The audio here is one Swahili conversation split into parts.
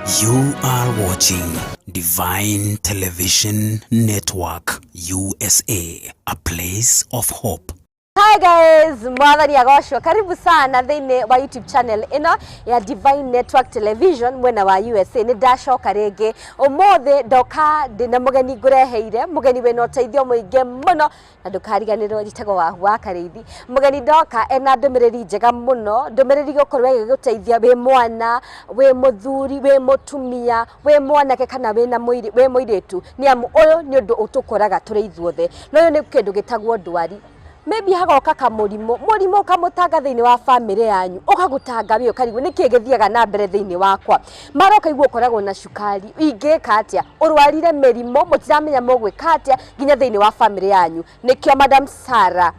You are watching Divine Television Network USA, a place of hope. Hi guys, mwathani agoshwa. Karibu sana thini wa YouTube channel ino ya Divine Network Television mwena wa USA. Ni ndacoka ringi umuthe ndoka ndina mugeni ngureheire mugeni wena uteithio muingi muno na ndukariganirwo njitagwo Wahu wa Kariithi. Mugeni ndoka ena ndumiriri njega muno, ndumiriri gukorwo igiguteithia wi mwana, wi muthuri, wi mutumia, wi mwanake kana wina muiri, wi muiritu. Ni amu uyu ni undu utukoraga turi ithuothe. No uyu ni kindu gitagwo ndwari. Maybe hagoka ka murimo kamutanga thini wa family yanyu ukagutanga wi ukarigu niki githiaga na mbere thini wakwa maroka igwo koragwo na shukari ingeka atia urwarire merimo mutiramenya mogwika atia nginya thini wa family yanyu nikio Madam Sarah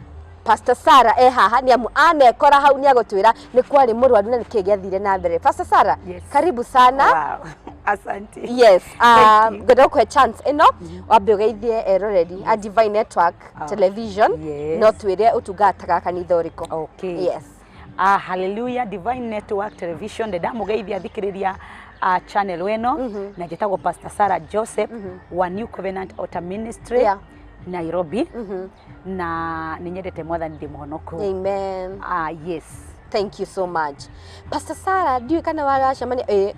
Pastor Sarah haha ni amu anekora hau ni agutwira ni kwari murwaru na niki giathire na mbere. Pastor Sarah, yes. Karibu sana. Wow. Asante. Yes. Godo kwa chance eno wambe ugeithie eroreri a Divine Network Television. Yes. No twire utugataga kanitha uriko. Okay. Yes. Hallelujah. Divine Network Television de damugeithia thikiriria channel weno na jitagwo Pastor Sarah Joseph wa New Covenant Altar Ministry. Yeah. Nairobi. Na ninyendete mwathani ndi muhonoku. Amen. Yes. Thank you so much. Pastor Sarah, do you kana waracemania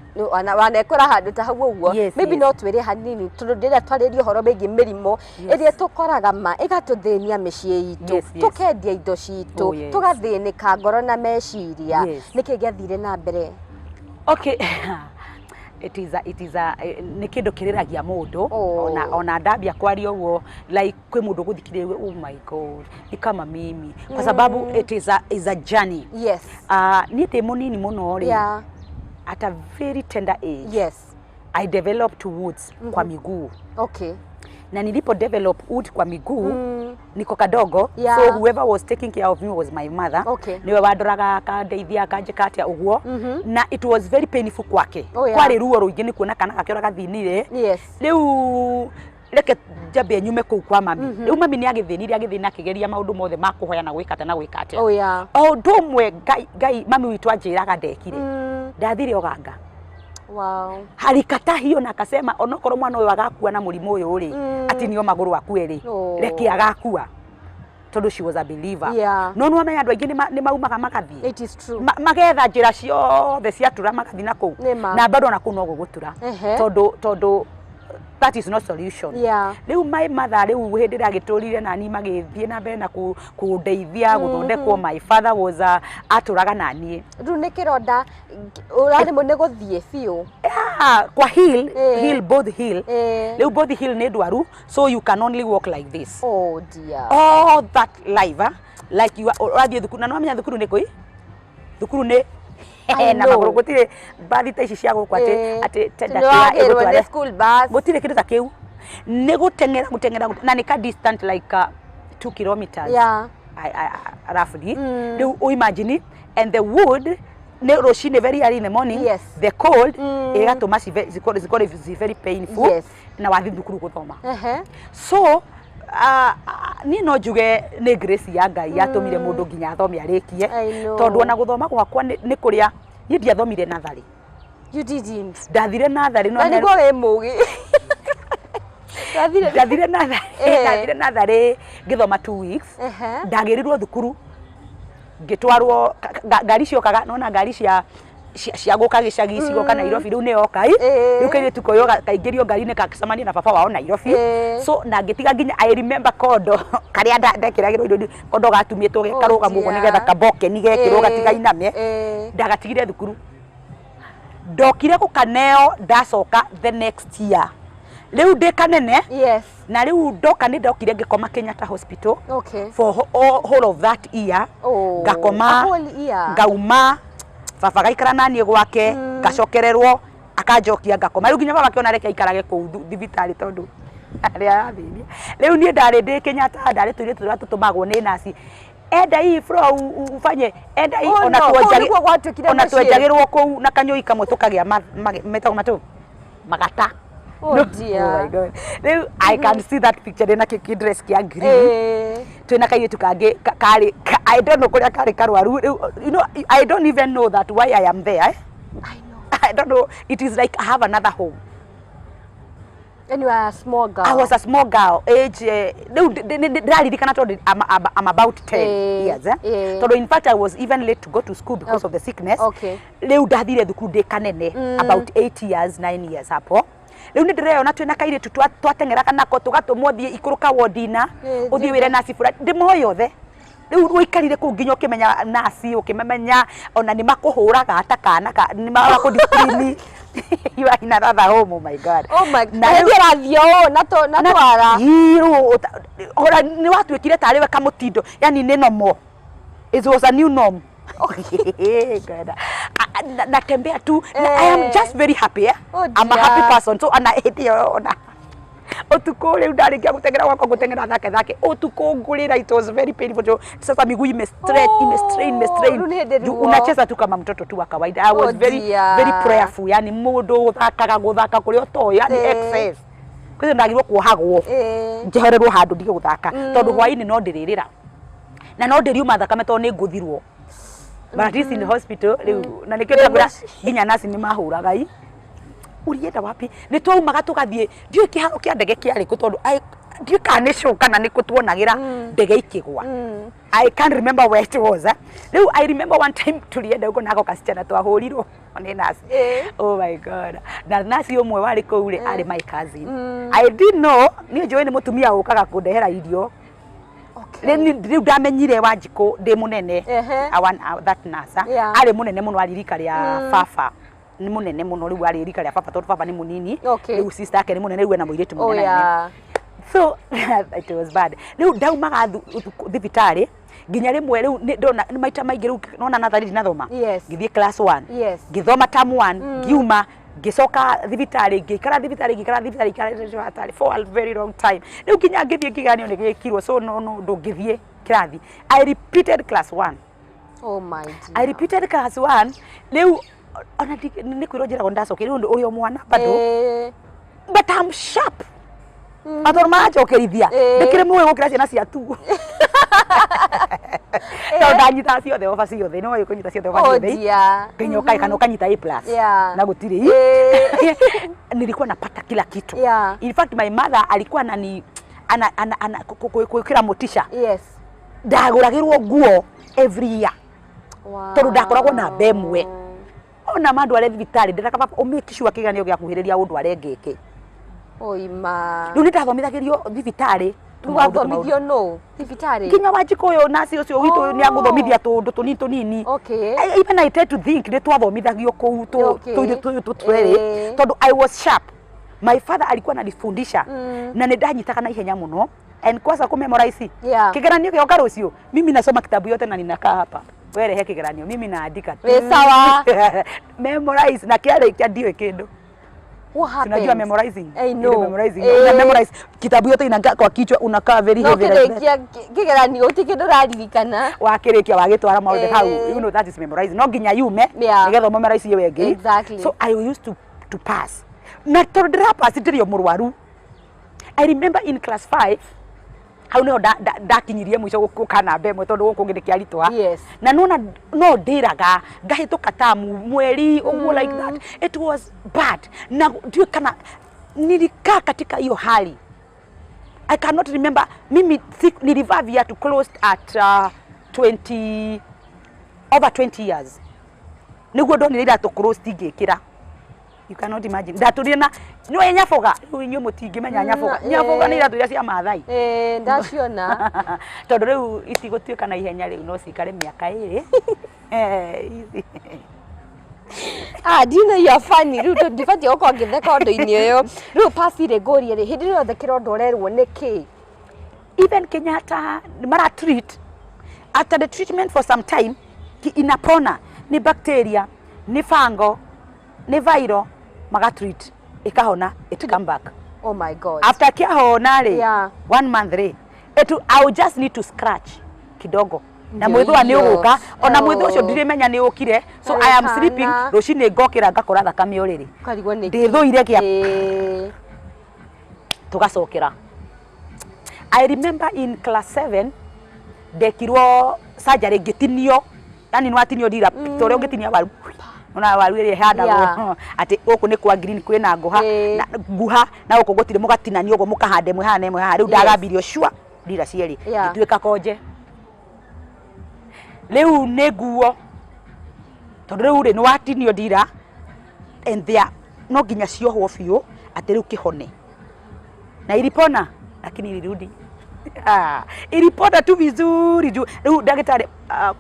wanekora handu ta hau uguo? Yes, maybe yes. no twire hanini tundu ndira twaririo horo begi mirimo iria tukoraga ma igatuthenia micii itu. Yes, yes. Tukendia indo citu, Yes. tugathinika ngoro na meciria. Yes. Niki giathire na mbere? Okay. It is a ni kindu kiriragia mundu ona ndambia kwaria uguo like kwi mundu guthikire oh my god ni kama mimi kwa sababu it is a journey. Yes. Ni te munini muno ri. Yeah. At a very tender age. Yes. I developed woods kwa miguu. Okay. Na nilipo develop wood kwa miguu niko kadogo. Yeah. So whoever was taking care of me was my mother. Okay. Niwe wadoraga akandeithia akanjika atia uguo. Na it was very painful kwake. Oh, yeah. Kwari ruo ruingi ni kuona kana gakiora gathinire. Yes. Riu reke jambe nyume kuu kwa mami. Riu mami ni agithina kigeria maundu mothe makuhoya na gwikata na gwikata. Oh yeah. O ndumwe gai mami witu anjiraga ndekire. Ndathire oganga. Wow. Halikata hiyo na akasema onokoro mwana uyu agakua na murimu uyu ri ati niyo maguru aku eri reki agakua tondu she was a believer. Yeah. No no amenya andu aingi ni maumaga magathie. It is true. Magetha njira ciothe ciatura magathi na kuu na bado na kuno gugutura tondu that is not solution. Yeah. Riu my mother riu hindira agiturire na ni magithie na mbere na kundeithia guthondekwo. My father was aturaga na nie Riu ni kironda urari mo ne guthie biu. kwa heel both heel. Riu both heel ni ndwaru so you can only walk like this. Oh dear. All that life like you are thukuru na no amenya thukuru ni koi thukuru ni na maguru gutire bathi ta ici cia guku ati tenda ya egutware school bus gutire kindu ta kiu ni gutengera na ni ka distant like 2 kilometers. Yeah. Roughly. You imagine and the wood ne roshine very early in the morning. Yes. The cold igatuma zikore very painful. Yes. Na wathi thukuru guthoma. So ni no njuge ni grace ya Ngai yatumire mundu nginya athome arikie tondu ona guthoma gwakwa ni kuria ni ndiathomire nathari. You didn't. Ndathire nathari no niguo we mugi. Ndathire nathari ngithoma 2 weeks. Ndagirirwo thukuru ngitwarwo ngari ciokaga nona ngari cia guka gicagi cigoka Nairobi riu ni oka riu kaire tukoyo kaingirio ngari-ini kakicamania na baba wao Nairobi. So na ngitiga nginya I remember kondo karia ndekiragirwo indo kondo gatumitwo gekaruga mugo nigetha kaboke nigekirwo gatiga iname ndagatigire thukuru ndokire gukaneo ndacoka the next year riu ndikanene. Yes. Na riu ndoka ni ndokire ngikoma Kenyatta Hospital. Okay. For whole of that year. Ngakoma ngauma baba gaikara nanie gwake ngacokererwo akanjokia ngakoma riu nginya baba kiona reke ikarage kuu thibitari tondu aria athini riu nie ndari ndi Kenyatta ndari tuire tutumagwo ni nasi enda hii fro ufanye enda hii ona tuenjagirwo kuu na kanyoi kamwe tukagia metagwo magata. Oh dear. Oh my god. I can see that picture na kidress kia green. Twina kairitu kangi kari I don't know kuria kari karwaru. You know I don't even know that why I am there. I don't know, it is like I have another home. And you are a small girl. I was a small girl, age, I'm about 10 years. So in fact, I was even late to go to school because of the sickness. Okay. About 8 years, 9 years hapo. Leo ndireo na twina kaire twatengeraga nako tugatumwo thie ikuruka wodina uthie wire nasi fura ndimo yothe riu wikarire ku nginya ukimenya nasi ukimemenya ona ni makuhuraga hata kana ni makudiscipline. You are in another home, oh my God. Oh my God. Na ndio na twara hiru ora ni watu wekire tari we kamutindo yani ni normal. It was a new norm. God. Natembea tu. I am just very happy. I'm a happy person. So ana ona otuko leo ndaringia gutengera gwako gutengera thake otuko ngurira, it was very painful. Sasa miguu strain unacheza tu kama mtoto tu wa kawaida. I was very prayerful, yani mundu guthaka kuri oto yani excess kwizo ndagirwo kuhagwo njehererwo handu ndige guthaka tondu hwaini no ndiririra na no ndiriuma thakame to ni nguthirwo. But at least in the hospital riu na nikio ndagura nginya nasi ni mahuraga i urienda wapi ni twaumaga tugathie ndio kiharo kia ndege kiari kutondu ndio kana shokana ni kutuonagira ndege ikigwa. I can't remember where it was. Riu I remember one time tulienda uko nako kasichana twahurirwo one nasi. Oh my God. Na nasi umwe wari koure ari my cousin. I didn't know ni joe ni mutumia ukaga kundehera irio. Riu ndamenyire Wanjiko ndi munene that nasa ari munene muno aririka ria fafa ni munene muno riu aririka ria fafa tondu fafa ni munini riu sister yake ni munene riu na muiritu munene. So it was bad. Riu ndaumaga thibitari nginya rimwe riu ndona maita maingi riu nona na thariri nathoma ngithie class 1 ngithoma term 1 ngiuma gicoka thibitari ngikara thibitari for a very long time. Riu kinya ngithie kiganio ni gikirwo so no ndungithie kirathi. I repeated class 1. Oh my dear. I repeated class 1. Riu ona ni kwiro njira ndacoke riu uyo mwana bado but I'm sharp. Atorma chokerithia ndikire muwe gukira ciana cia tu tonda nyita ciothe ofa ciothe no yukunyita ciothe ofa ciothe kinyo kai kana ukanyita A+ na gutiri nilikuwa napata kila kitu. In fact my mother alikuwa anani kuikira motisha. Ndaguragirwo nguo every year tondu ndakoragwo na bemwe ona mandu are thibitari ndaka papa umikishwa kiganio gya kuhiriria undu are ngeke. Oima. Riu ndathomithagirio thibitari. Tugathomithio no thibitari. Kinya Wanjiko yo nasi ucio witu ni aguthomithia tundu tunini. Even I try to think ni twathomithagio kou tweri tondu I was sharp. My father alikuwa ananifundisha na ndanyitaga na ihenya muno and kwanza ku memorize. Kigeranio gioka rucio mimi nasoma kitabu yote na ninakaa hapa. Wewe he kigeranio mimi naandika tu. Sawa. Memorize na kiale kia ndio kindu. What happened? Unajua memorizing. I know. Memorizing. Una memorize kitabu yote inakaa kwa kichwa unakaa very heavy. Okay, kigeranio utikindu raririkana. Wakirikia wagitwara maundu hau. You know that is memorizing. No ginya yume nigetha memorize yewe again. Exactly. So I used to pass. Na tondra pass ndirio murwaru. I remember in class 5 hau no ndakinyirie mwico gukana mbemwe tondu guku ngikiaritwa na no ndiraga ngahituka tamu mweri uguo like that. It was bad na ndio kana nilikaa katika hiyo hali. I cannot remember mimi nilivavia to closed at 20 over 20 years niguo ndonire to closed ngikira. You cannot imagine. Ndaturina no nyafoga inyu mutingi menya nyafoga ni iraturia cia mathai ndaciona tondu riu itigutwika na ihenya riu no cikare miaka iri easy. Do you know you are funny? Riu ndibati oko ngitheka undu-ini uyu riu pasire ngorie ri hindi riothe kirondo rerwo niki even Kenyatta mara treat after the treatment for some time inapona ni bacteria ni fungo ni viral magatreat ikahona it come back. Oh my God. After kiahona ri 1 month ri I will just need to scratch kidogo na mwithwa ni uguka ona mwithwa ucio ndirimenya ni ukire so I am sleeping rucini ngokira ngakora thakame uriri karigwo ni ndithuire kia tugacokera. I remember in class 7 ndekirwo surgery ngitinio yani nwatinio dira tore ngitinia baru ona waru iri handagwo ati oku ni kwa green kwina nguha na oku gutire mugatinani ogo mukahande mwe hana mwe ha riu ndagabirio shwa ndira cieri gituika konje riu ni nguo tondu riu ri ni watinio ndira and there no nginya ciohwo biu ati riu kihone na ilipona lakini ilirudi ilipona tu vizuri juu riu ndagitari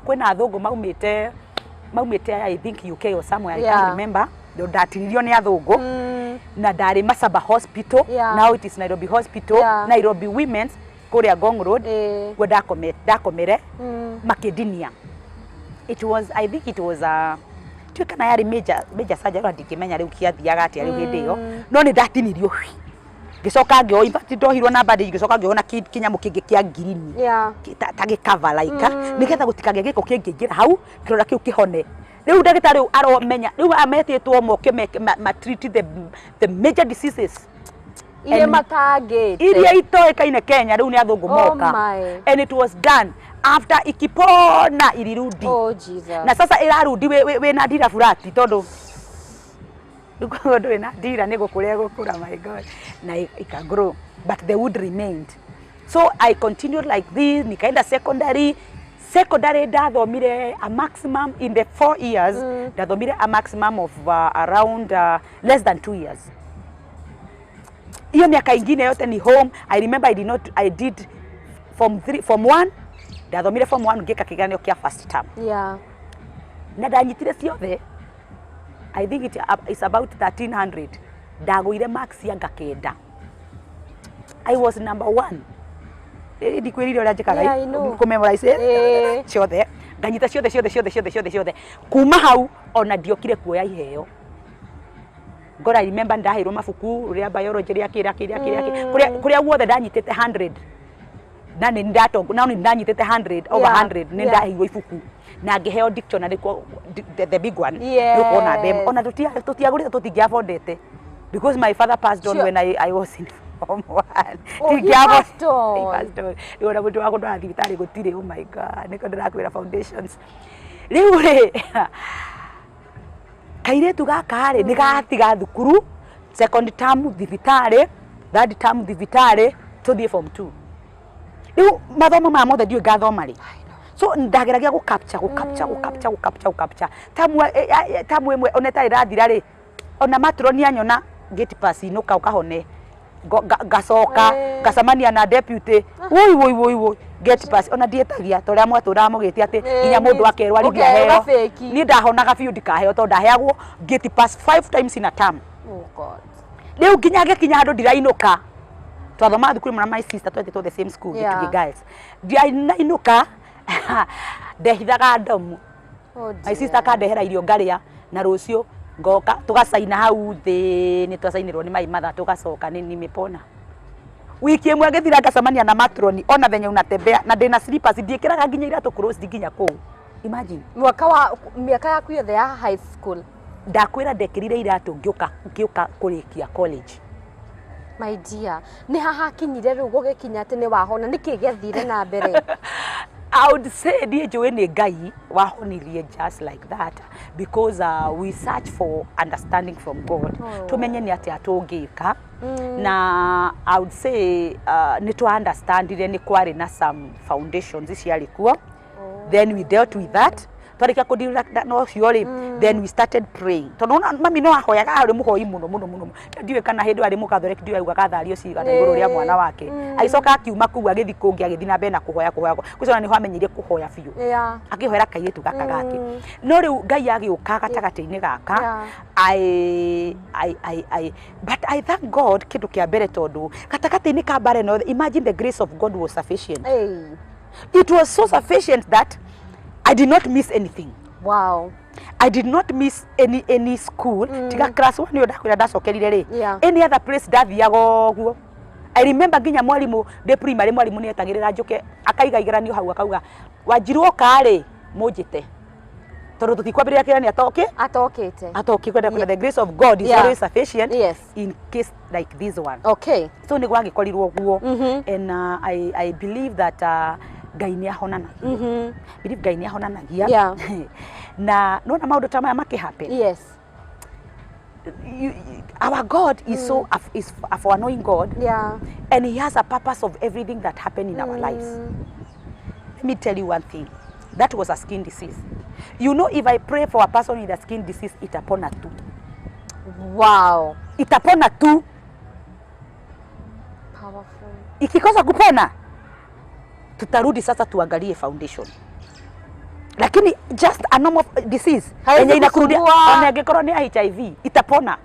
kwina athungu maumite I think UK or somewhere I can't remember ndatinirio ni athungu na ndari Masaba Hospital now it is Nairobi Hospital Nairobi Women's kuria Ngong Road we ndakomere makidinia it was I think it was tuikana yari major surgery ndikimenya riu kiathiaga ati riu hindi yo no ni ndatinirio gicoka ngio in fact ndohirwo na bandi gicoka ngiona kinyamu kingi kia green tagi cover like nigetha gutikage giko kingingira hau kirora kiu kihone riu ndagitari aromenya riu ametitwo moke ma treat the major diseases ile matage iria itoekaine Kenya riu ni athungu moka and it was done after ikipona ilirudi Jesus na sasa irarudi we na ndira furati tondu ndo na ndira nego kuria gukura my god na ikagrow but the wood remained so I continued like this nikaenda secondary ndathomire a maximum in the 4 years ndathomire a maximum of around less than 2 years hiyo miaka ingine yote ni home I remember I did form 1 ndathomire form 1 ngika kiganio kia first term na ndanyitire ciothe I think it's about 1300 ndaguire marks ya ngakenda I was number 1 ndikwirire ora njikaga ku memorize ciothe nganyita ciothe kuma hau ona ndiokire kuoya iheo ngora remember ndahirwo mabuku ria biology ria kira kuria guothe ndanyitite 100 na ni ndatongo na ni ndanyitite 100 over 100 ni ndahirwo ibuku na ngiheo dictionary the big one ukona them ona tutiagurite tutingiafondete because my father passed on when I was in form 1 ora mutu wako ndo athibitari gutire oh my god niko ndirakwira foundations riu ri kairetu gaka ri ni gatiga thukuru second term thibitari third term thibitari tuthie form 2 riu mathomo ma mothe ndiu ngathoma ri so ndageragia gu capture tamu imwe onetari rathira ri ona matroni anyona gate pass inuka ukahone gacoka gacamania na deputy woi gate pass ona ndietagia toria mwatura mugiti ati inya mundu akerwarithia heo ni ndahonaga biu ndikaheo to ndaheagwo gate pass 5 times in a term god riu kinyage kinya handu ndirainuka twathoma thukuru na my sister twetwo the same school gitugi girls ndirainuka ndehithaga ndomu my sister kandehera irio ngaria na rucio ngoka tugacaina hau thi ni twacainirwo ni mai matha tugacoka ni nimepona wiki imwe ngithira ngacamania na matroni ona venye unatembea na ndina slippers ndiekiraga nginya iratu cross nginya kuu imagine miaka yaku yothe ya high school ndakwira ndekirire iratu ngiuka kurikia college my dear ni haha kinyire ru gugikinya ati ni wahona niki gethire na mbere I would say ndiye ni Ngai wahonirie just like that because we search for understanding from God tumenye ni ati atungika na I would say ni to understand ile ni kwari na some foundations ciari kuo then we dealt with that twarika kudira no ciori then we started praying tondu mami no ahoyaga ari muhoi muno ndiwe kana hindu ari mukathoreki ndiwe auga kathario cigana iguru ria mwana wake aicoka akiuma kuwa githi kungi agithi na mbere na kuhoya kwicona ni hamenyire kuhoya biu akihoera kairetu gaka gake no riu Ngai agiuka gatagati-ini gaka but I thank God kindu kia mbere tondu gatagati-ini ka bare no imagine the grace of God was sufficient it was so sufficient that I did not miss anything. Wow. I did not miss any school. Tiga class 1 yo ndakwira ndacokerire ri. Any other place ndathiaga guo. I remember nginya mwalimu de primary mwalimu ni etagirira njuke akaiga igeranio hau akauga wanjirwo kare munjite. Tondu tutikwambirira kirani atokite kwenda the grace of God is always sufficient in case like this one. Okay. So ni gwangikorirwo guo and I believe that Ngai ni ahonanagia. Believe Ngai ni ahonanagia. na nona maundu ta maya makihappen. Yes. Our God is so is a for-knowing God. Yeah. And he has a purpose of everything that happened in our lives. Let me tell you one thing. That was a skin disease. You know, if I pray for a person with a skin disease, itapona tu. Wow. Itapona tu. Powerful. Ikikosa kupona, tutarudi sasa tuangalie foundation. Lakini just a normal disease yenye inakurudia ongekorwa ni HIV itapona.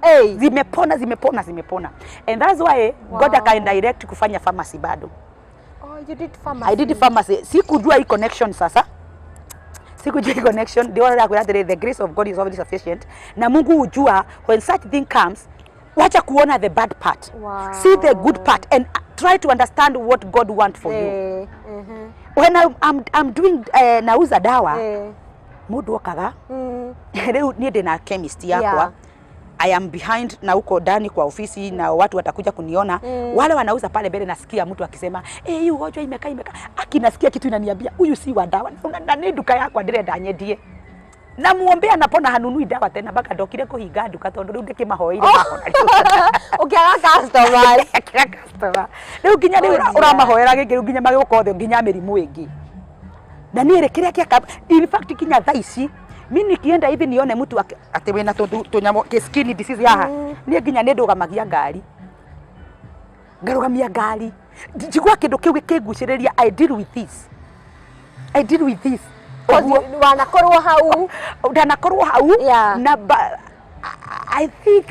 Hey. Zimepona. And that's why God can direct kufanya pharmacy bado. Oh, you did pharmacy. I did pharmacy. Sikujua hii connection sasa. Sikujua hii connection. Ndio wala the grace of God is always sufficient. Na Mungu hujua when such thing comes, wacha kuona the bad part. Wow. See the good part and try to understand what God wants for you. When I'm doing nauza dawa, mundu okaga. Leo ni ndina chemist yakwa. I am behind na uko ndani kwa ofisi na watu watakuja kuniona. Wale wanauza pale mbele nasikia mtu akisema, hii ugonjwa imeka. Akinasikia kitu inaniambia, huyu si wa dawa. Na ni duka yako ndirenda nyendie. Na muombea napona hanunui dawa tena baka ndokire kuhinga duka tondu riu ndikimahoeire mahona. Ukiaga customer. Akiaga customer. Riu nginya riu uramahoera gingi riu nginya magioka othe nginya mirimu ingi. Na ni kiria kia in fact kinya thaici mimi nikienda hivi nione mtu ati wena tunyamo skin disease yaha ni nginya ni ndugamagia ngari. Ngarugamia ngari. Njigwa kindu kiu kiguciriria I deal with this. Wanakorwo hau. Ndanakorwo hau. Na I think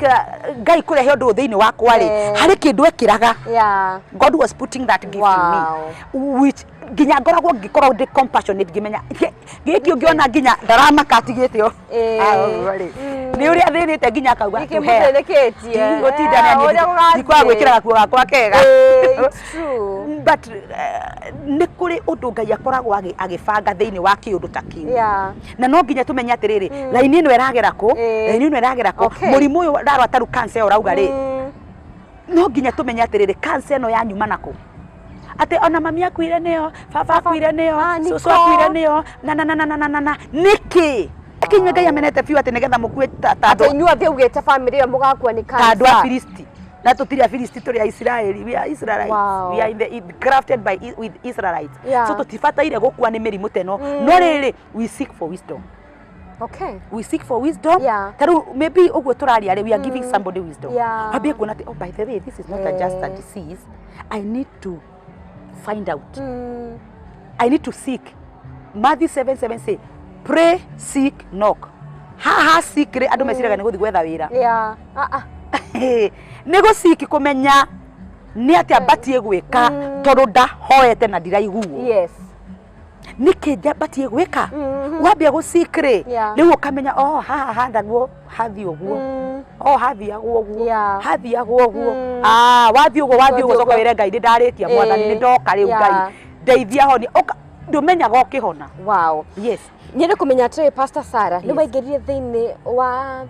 Ngai kurehe undu thiini wakwa ri hari kindu ekiraga. God was putting that gift in me, which ginya ngoragwo ngikorwo ndi compassionate ngimenya giki ungiona ginya ndarama katigitio ni uria thinite ginya akauga ikimuteleketie gutinda ni kwa gwikira gakuo gakwa kega. But ni kuri undu Ngai akoragwo agibanga thiini wa kiundu ta kiu. Na no nginya tumenye atiriri laini ino iragera ku murimu uyu ndarwataru cancer urauga ri no nginya tumenye atiriri cancer no yanyuma nako ate ona mami akuire neo baba akuire neo susu akuire neo na niki akinya Ngai amenete fiu ati nigetha mukue ate inyua thi ugete family yo mugakua ni cancer tandwa Filisti na tutiri Filisti turi ya Israeli, we are Israelites. We are grafted with Israelites. So tutibataire gukua ni mirimu teno no riri we seek for wisdom. Okay. We seek for wisdom. Taru maybe ogwo turaria we are giving somebody wisdom. Abie kuona oh by the way this is not just a disease. I need to find out. I need to seek. Matthew 7:7 say pray, seek, knock. Ha seek andu mesiraga ni guthi gwetha wira. Nego seek kumenya ni atia batie gwika tondu ndahoete na ndiraiguo. Yes. Niki batie gwika wambia gu seek ri riu ukamenya oh haha ndaguo hathi uguo hathi agwo uguo wathi uguo coka wire Ngai ndaritia mwathani ni ndoka riu Ngai ndeithia honi ndumenya gokihona. Wow. Yes. Nyene kumenya atiri Pastor Sarah ni waingirire thiini wa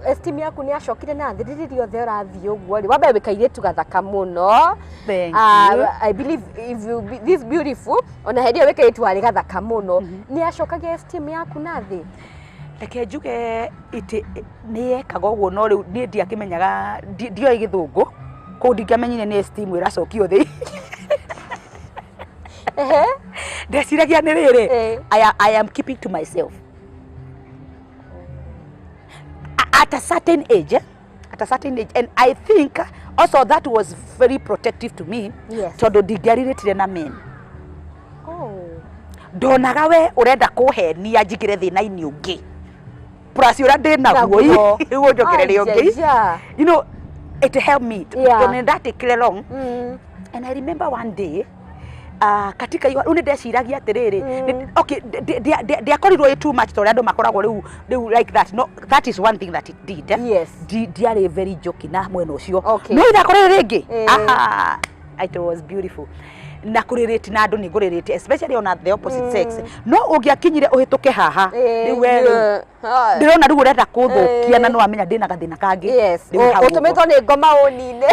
esteem yaku ni acokire na thiriri othe urathi uguo ri wambe wikaire tu gathaka muno. Thank you. I believe if you be this beautiful ona hedio wikaire tu ari gathaka muno ni acokagia esteem yaku na thi. Eke njuge iti ni ekaga uguo no riu ni ndiakimenyaga ndio igithungu ku ndingamenyire ni esteem iracokio thi. Ndeciragia ni riri I am keeping to myself at a certain age and I think also that was very protective to me. Tondu ndingiarirĩtire na men. Ndonaga we urenda kuhenia njigire thina-ini ungi plus ura ndinaguo igu njokerere ungi. You know it helped me to that take long. And I remember one day katika une ndeciragia atiriri okay ndiakorirwo too much tori andu makoragwo riu like that. No, that is one thing that it did. Diare very joking na mwena ucio no ndakorire ringi it was beautiful na kuririte na andu ni nguririte especially on the opposite sex. No ungiakinyire uhituke haha riu wewe ndirona riu urenda kuthukia na no amenya ndina gathina kangi utumitwo ni ngoma unine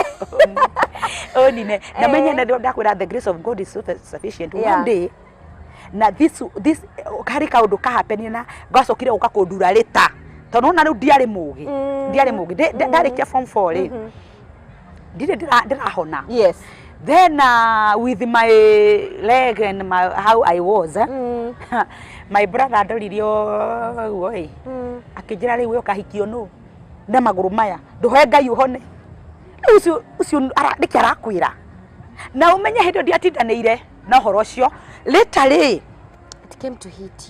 onine na menya na ndakwira the grace of God is so sufficient. One day na this kari kaundu ka happen na gacokire uka kundura rita tondu na riu ndiari mugi ndarikia form 4 ri ndirahona. Yes. Then with my leg and how I was my brother ndoririo oi akijira riu ukahikio no na maguru maya nduhe Ngai uhone ucio arakwira na umenye hindu ndiatindanire na horo ucio literally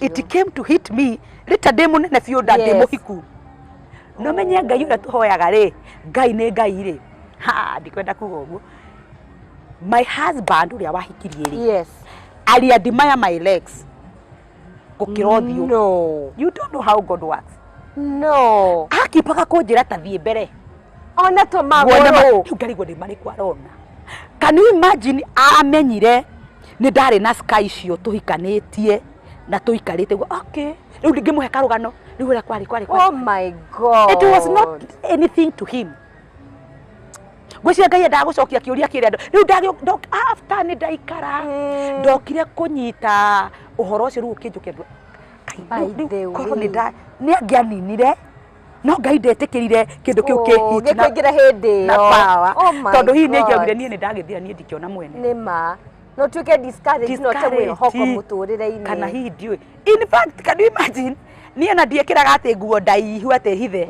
it came to hit me later day munene biu ndandi muhiku no menye Ngai ura tuhoyaga ri Ngai ni Ngai ri ndikwenda kuga uguo. My husband uria wahikirie ri yes ali admire my legs gukirothiu. No, you don't know how God works. No, akipaga kunjira ta thie mbere ona to magoro ngarigwo ndi mari kwarona. Can you imagine amenyire ni ndari na sky cio tuhikanitie na tuikarite okay riu ngimuhe karugano riu ria kwari. Oh my God, it was not anything to him. Gwĩciria Ngai ndagucokia kiuria kiria riu after ni ndaikara ndokire kunyita uhoro ucio riu kinjukia by the way ni angianinire no Ngai ndetikirire kindu kiu kihiti na gikwingira hindi na power tondu hihi ni ngiogire ni ndagithia ni ndikiona mwene nima no tuke discourage no te wihoko muturire-ini kana hihi ndiui. In fact, can you imagine ni na ndiekiraga ati nguo ndaihu ate hithe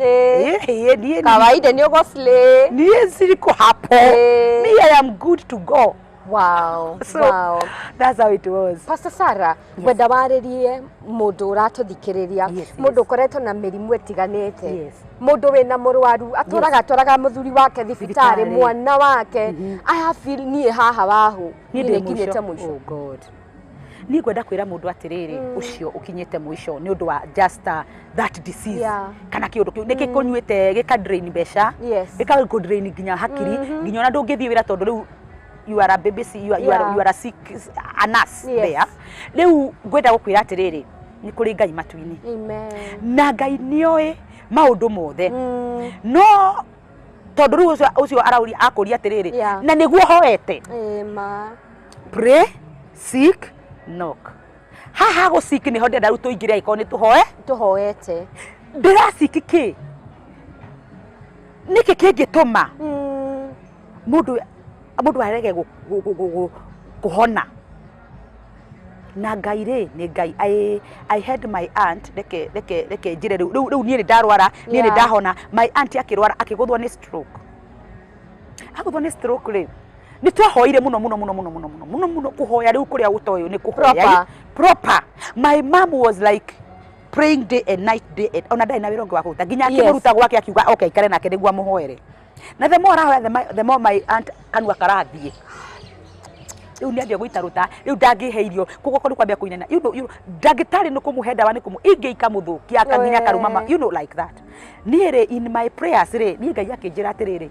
ni kawaida ni ugosle ni siriko hapo me I am good to go. Wow, so, wow, that's how it was. Pastor Sarah, wenda waririe mundu uratuthikiriria mundu ukoretwo na mirimu etiganite mundu wina murwaru atwaraga muthuri wake thibitari mwana wake I have feel nie haha Wahu ni nginyete mwisho. Oh God, ni kwenda kwira mundu atiriri ucio ukinyete mwisho ni undu wa just that disease kana kiundu kiu nikikunyuite gikadrain besha gikadrain nginya hakiri nginya ona ndungithie wira tondu riu you are a BBC, you are a sick a nurse there. Riu ngwenda gukwira atiriri ni kuri Ngai matuini. Amen. Na Ngai nioi maundu mothe. No tondu riu ucio arauri akuria atiriri na niguo hoete. Pray, seek, knock. Haha go seek ni honde ndaru tuingire iko ni tuhoete. Ndira seek ki niki kingituma mundu arege kuhona na Ngai ri ni Ngai. I had my aunt reke njire riu nie ni ndarwara nie ni ndahona. My aunt akirwara akiguthwa ni stroke ri ni twahoire muno kuhoya riu kuria utoyo ni kuhoya proper. My mom was like praying day and night ona ndai na wirongo wa kuta nginya akimuruta gwake akiuga okay ikare nake niguo muhoere na the more my aunt kanua karathie riu ni ambia guitaruta riu ndangiheirio kuko koru kwambia kuinena you know ndagitari no kumuhenda wa ni kumu ingeika muthukia kanginya karuma you know like that. Niere in my prayers ri ni Ngai akinjira atiriri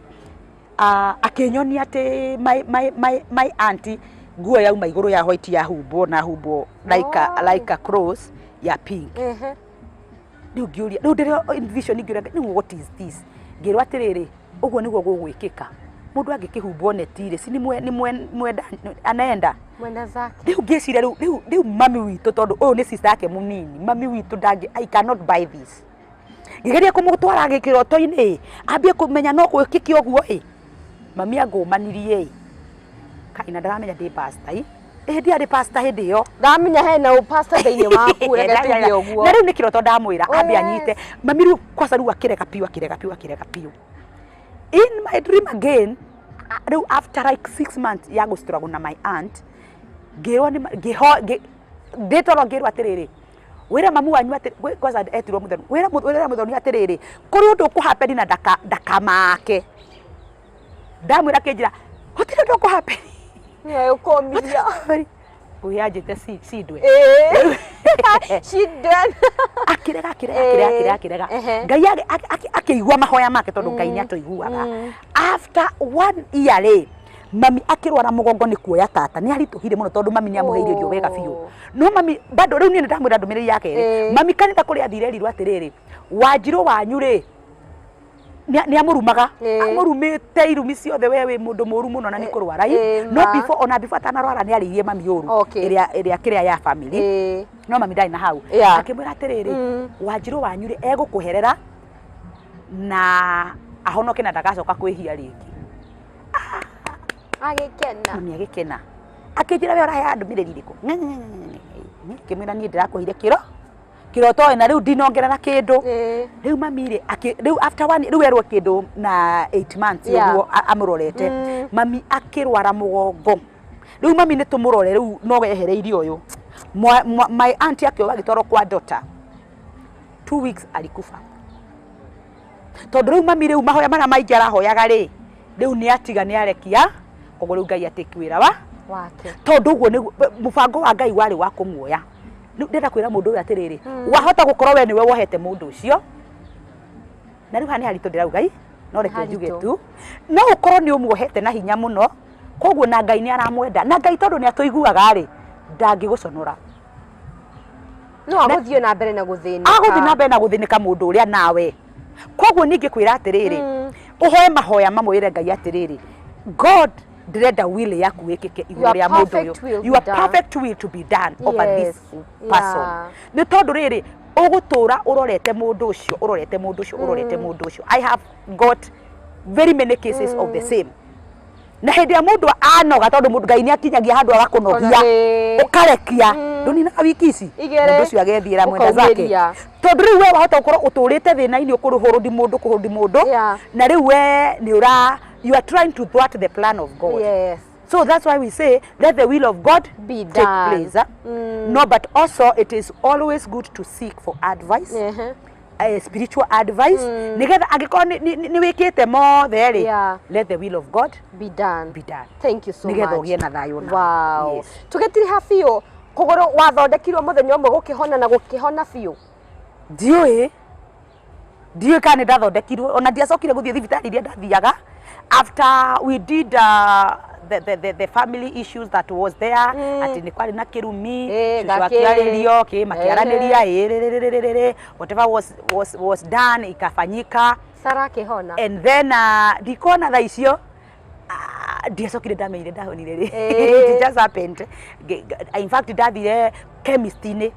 akinyonia ati my auntie nguo yauma iguru ya white ya humbo like a cross ya pink. Riu ngiuria riu ndire vision ngiuria ni what is this ngirwa atiriri uguo niguo gugwikika mundu angikihumbo netire si ni mwenda anaenda mwenda zake. Riu ngicira riu mami witu tondu uyu ni sister yake munini mami witu ndangi I cannot buy this ngigeria kumutwara gikiroto-ini ambie kumenya no gwikiki uguo mami angumanirie kaina ndaramenya ndi pastor ndi pastor hindi yo ndamenya hena pastor thiini waku rege tuge uguo na riu ni kiroto ndamwira ambie anyite mami riu kwasa riu akirega piu in my dream again riu after like 6 months ya go struggle na my aunt ngirwo ni ndetoro ngirwo atiriri wira mamu wanyu atiriri kwanza etirwo muthoni wira muthoni atiriri kuri undu kuhappen na daka make ndamwira kinjira hotire ndo kuhappen ukomithia uyajite sidwe shidwe akirega Ngai akigwa mahoya make tondu Ngai ni atoiguaga. After 1 year mami akirwara mugongo ni kuoya tata ni arituhire muno tondu mami ni amuheire irio wega biu no mami bado riu ni ndamwira ndumiriri yake mami kanitha kuri athire rirwa atiriri wanjiru wanyu ri ni amurumaga amurumite irumi ciothe wewe mundu muru muno na ni kurwara no before atanarwara ni aririe mami uru iria kiria ya family no mami ndai na hau akimwira atiriri Wanjiru wanyuri egukuherera na ahonoke na ndagacoka kwihia ringi agikena mami agikena akijira we ora ndumiriri iriku kimwira ni ndirakuhire kiro to na riu ndinongerera kindu riu mami riu after one riu erwo kindu na 8 months uguo amurorete mami akirwara mugongo riu mami ni tumurore riu no wehereire uyu my auntie akio agitoro kwa doctor 2 weeks alikufa tondu riu mami riu mahoya mara maingara hoyaga ri riu ni atiga ni arekia koguo riu Ngai atikwira wake tondu uguo ni mubango wa Ngai wari wa kumuoya ndenda kwira mundu uyu atiriri wahota gukorwo we niwe wohete mundu ucio na riu hani harito ndirauga no reke njuge tu no ukorwo ni umuohete na hinya muno koguo na Ngai ni aramwenda na Ngai tondu ni atuiguaga ri ndangiguconora no aguthio na mbere na guthinika aguthi na mbere na guthinika mundu uria nawe koguo ningi kwira atiriri uhoe mahoya mamwire Ngai atiriri God direda will yaku wikike iguru ya mundu uyu your perfect will to be done over this person ni tondu riri ugutura urorete mundu ucio I have got very many cases of the same na hindi ya mundu anoga tondu mundu Ngai ni akinyagia handu agakunogia ukarekia ndunina wiki ici mundu ucio agethira mwenda zake tondu riu we wahota gukorwo uturite thina-ini ukuruhurudi mundu na riu we ni you are trying to thwart the plan of God. Yes. So that's why we say, let the will of God be take done. place. No, but also it is always good to seek for advice, spiritual advice. Nigetha angiko ni wikite mothe ri, let the will of God be done. Be done. Thank you so much. Nigetha ugie na thayo na. Wow. Yes. Tugetiri hafio kugoro wathondekirwo muthenya umwe gukihona na gukihona fio. Ndiyo kana ndathondekirwo ona ndiacokire guthie thibitari iria ndathiaga. After we did the family issues that was there, ati ni kwari na kirumi tukiaririo makiaraniria whatever was done ikafanyika Sara kihona, and then dikona tha icio ndiacokire ndameire ndahonire ri it just happened. In fact ndathire chemist ni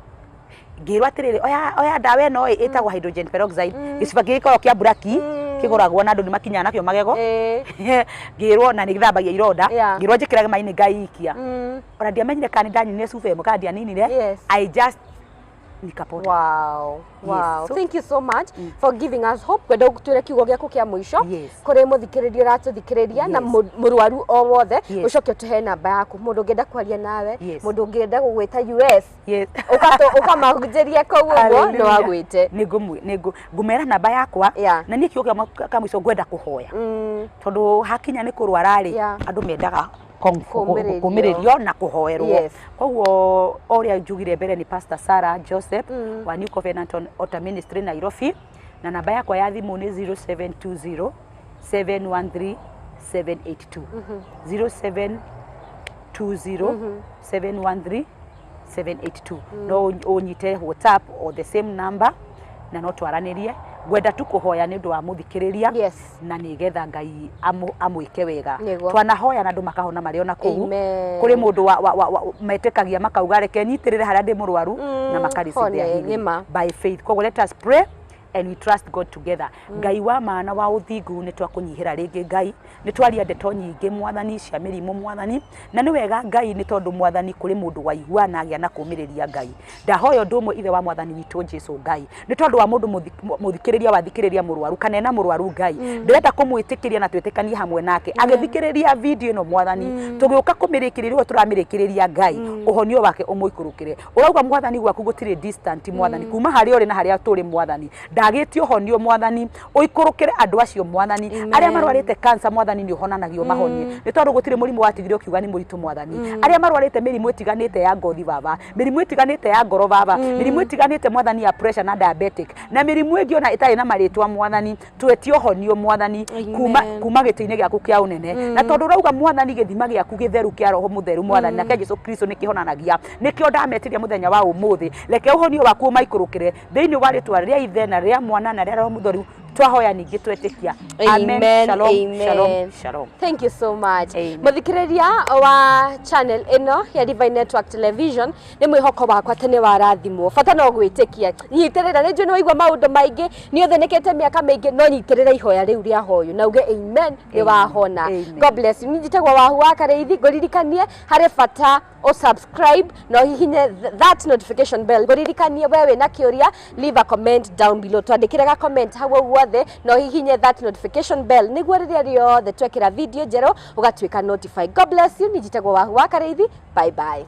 ngirwa atiriri oya ndawa eno itagwo hydrogen peroxide giciba gikoro kia buraki kigoragwo na andu ni makinya nakio magego ngirwo na ni githambagia ironda ngirwo njikirage mai-ini ngaikia ona ndiamenyire kana ndanyinire cuba imo kana ndianinire I just nikapota. Wow. Yes. So, thank you so much for giving us hope. Kwenda gutwira kiugo giaku kia mwisho kuri muthikiriria ratuthikiria na murwaru o wothe ucoke tuhe namba yaku mundu ngenda kwaria nawe mundu ngenda gugwita US ukamahujeria koguo no agwite ngumera namba yakwa na ni kiugo kia mwisho ngwenda kuhoya tondu hakinya ni kurwara ri andu mendaga kumiririo na kuhoerwo koguo oria njugire mbere ni Pastor Sarah Joseph wa New Covenant Altar Ministry Nairobi na namba yakwa ya thimu ni 0720 713 782 0720 713 782 no unyite WhatsApp or the same number na no twaranirie gwenda tu kuhoya ni ndu wa muthikiriria na nigetha Ngai amwike wega twanahoya na andu makahona mari ona kugu kuri mundu metekagia makauga reke nyitirire haria ndi murwaru na makaricithia by faith koguo let us pray and we trust God together. Ngai wa maana wa uthingu ni twakunyihira ringi Ngai ni twaria ndeto nyingi mwathani cia mirimu mwathani na ni wega Ngai ni tondu mwathani kuri mundu wa igua na agia na kumiriria Ngai ndahoyo ndumwe ithe wa mwathani witu Jesu Ngai ni tondu wa mundu muthikiriria wathikiriria murwaru kana na murwaru Ngai ndirenda kumwitikiria na twetekanie hamwe nake agithikiriria video no mwathani tugiuka kumirikirirwo turamirikiria Ngai uhonio wake umuikurukire urauga mwathani gwaku gutire distant mwathani kuma haria uri na haria turi mwathani ndagitio honio mwathani uikurukire andu acio mwathani aria marwarite cancer mwathani ni uhonanagio mahonie ni tondu gutire murimu watigire ukiuga ni muritu mwathani aria marwarite mirimu itiganite ya ngothi baba mirimu itiganite ya ngoro baba mirimu itiganite mwathani ya pressure na diabetic na mirimu ingi ona itari na maritwa mwathani twetio honio mwathani kuma gitine giaku kia unene na tondu urauga mwathani githima giaku githeru kia roho mutheru mwathani na kia Jesu Kristo nikihonanagia nikio ndametiria muthenya wa umuthi reke uhonio waku maikurukire thiini wa ritwa ria ithe na ria mwana na ria roho mutheru twahoya ningĩ twetĩkia. Amen. Shalom, Amen. shalom, shalom. Thank you so much. Amen. Muthikiriria wa channel ino ya Divine Network Television ni mwihoko wakwa tene warathimwo bata no gwĩtĩkia nyitirira nĩ njũĩ nĩ waigua maũndũ maingĩ nĩ ũthĩnĩkĩte mĩaka mĩingĩ no nyitirira ihoya rĩu rĩa hoyo na uge amen nĩ wahona. God bless you. Njitagwo Wahu wa Kariithi ngũririkanie harĩ bata o subscribe no hihinye that notification bell ngũririkanie wewe na kĩũria leave a comment down below twandĩkĩraga comment hau guothe no hihinye that notification bell nĩguo rĩrĩa rĩothe twekĩra video njerũ ũgatuĩka notified. God bless you. Njitagwo Wahu wa Kariithi. Bye bye.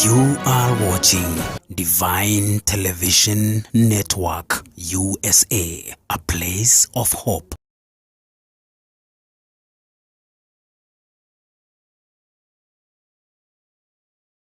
You are watching Divine Television Network USA, a place of hope.